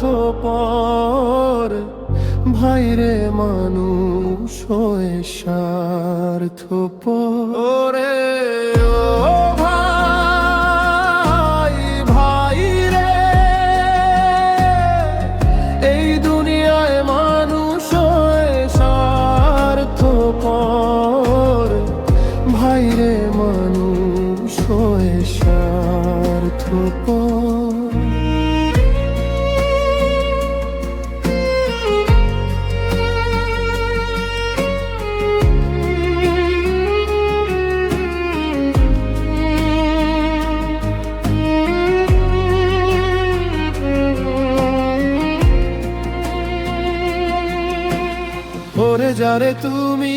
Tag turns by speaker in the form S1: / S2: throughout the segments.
S1: স্বার্থপর, ভাইরে মানুষ হয়ে স্বার্থপর। ওরে ও ভাই, ভাই রে, এই দুনিয়ায় মানুষ হয়ে স্বার্থপর, ভাইরে মানুষ হয়ে স্বার্থপর। ওরে যারে তুমি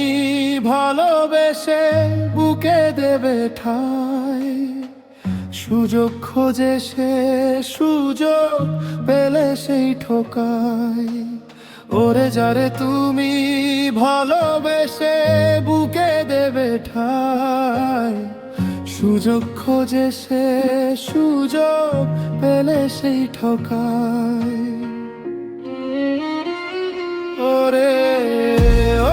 S1: ভালোবেসে বুকে দেবে ঠাই, সুযোগ খোঁজে সে সুযোগ পেলে সেই ঠোকায়। ওরে যারে তুমি ভালোবেসে বুকে দেবে ঠাই, সুযোগ খোঁজে সে সুযোগ পেলে সেই ঠোকায়। ওরে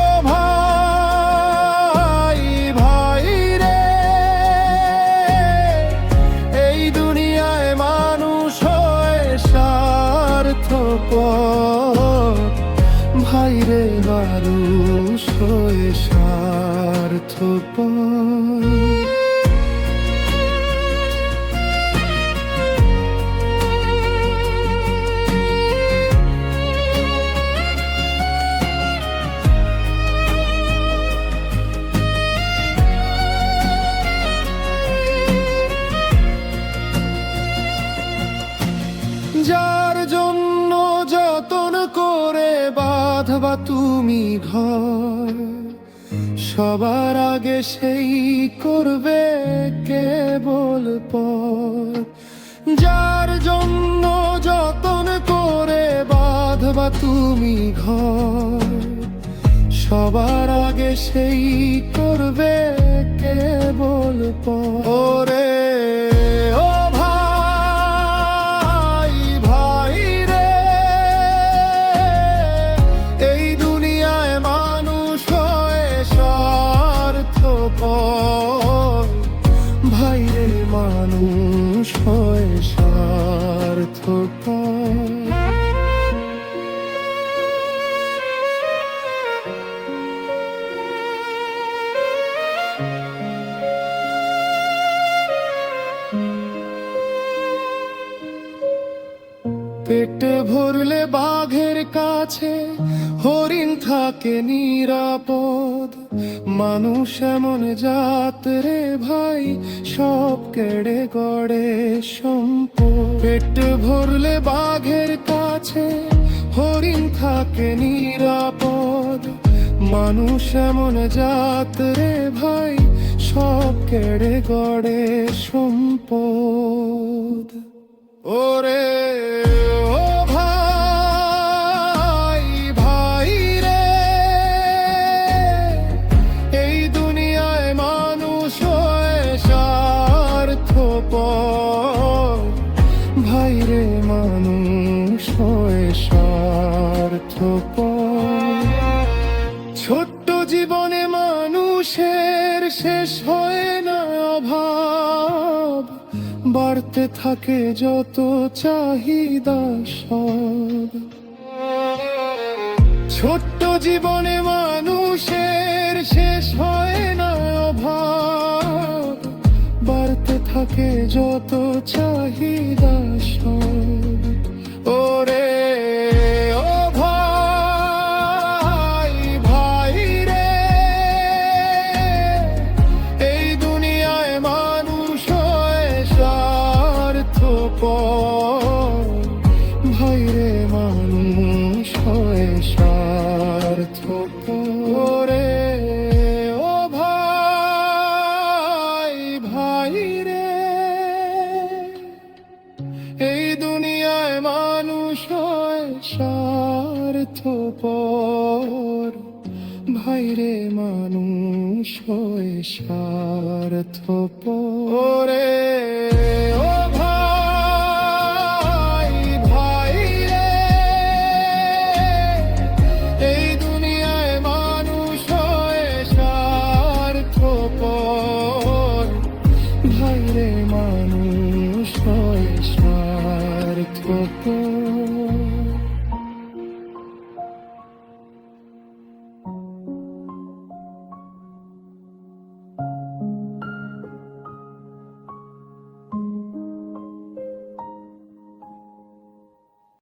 S1: ও ভাই, ভাই রে, এই দুনিয়ায় মানুষ হয়ে স্বার্থপর, ভাই রে মানুষ হয়ে স্বার্থপর। যার জন্য যতন করে বাঁধবা তুমি ঘর, সবার আগে সেই করবে কেবল পর। যার জন্য যতন করে বাঁধবা তুমি ঘর, সবার আগে সেই করবে কেবল পর। ওরে ও ভাই, ভাই রে, এই দুনিয়ায় মানুষ হয়ে স্বার্থপর, ভাই রে মানুষ হয়ে স্বার্থপর। পেট ভরলে বাঘের কাছে হরিণ থাকে নিরাপদ, মানুষ এমন জাত রে ভাই সব কেড়ে গড়ে সম্পদ। পেট ভরলে বাঘের কাছে হরিণ থাকে নিরাপদ, মানুষ এমন জাত রে ভাই সব কেড়ে গড়ে সম্পদ। ওরে ও ভাই, ভাই রে, এই দুনিয়ায় মানুষ হয়ে স্বার্থপর, ভাই রে মানুষ হয়ে স্বার্থপর। ছোট্ট জীবনে মানুষের শেষ হয় না অভাব, বাড়তে থাকে যত চাহিদা সব। ছোট্ট জীবনে মানুষের শেষ হয় না অভাব, বাড়তে থাকে যত চাহিদা সব। ওরে ও ভাই, ভাই রে, এই দুনিয়ায় মানুষ হয়ে স্বার্থপর, ভাই রে মানুষ হয়ে স্বার্থপর। ও ভাই, ভাই রে, এই দুনিয়ায় মানুষ হয় স্বার্থপর, ভাই রে মানুষ হয় স্বার্থপর।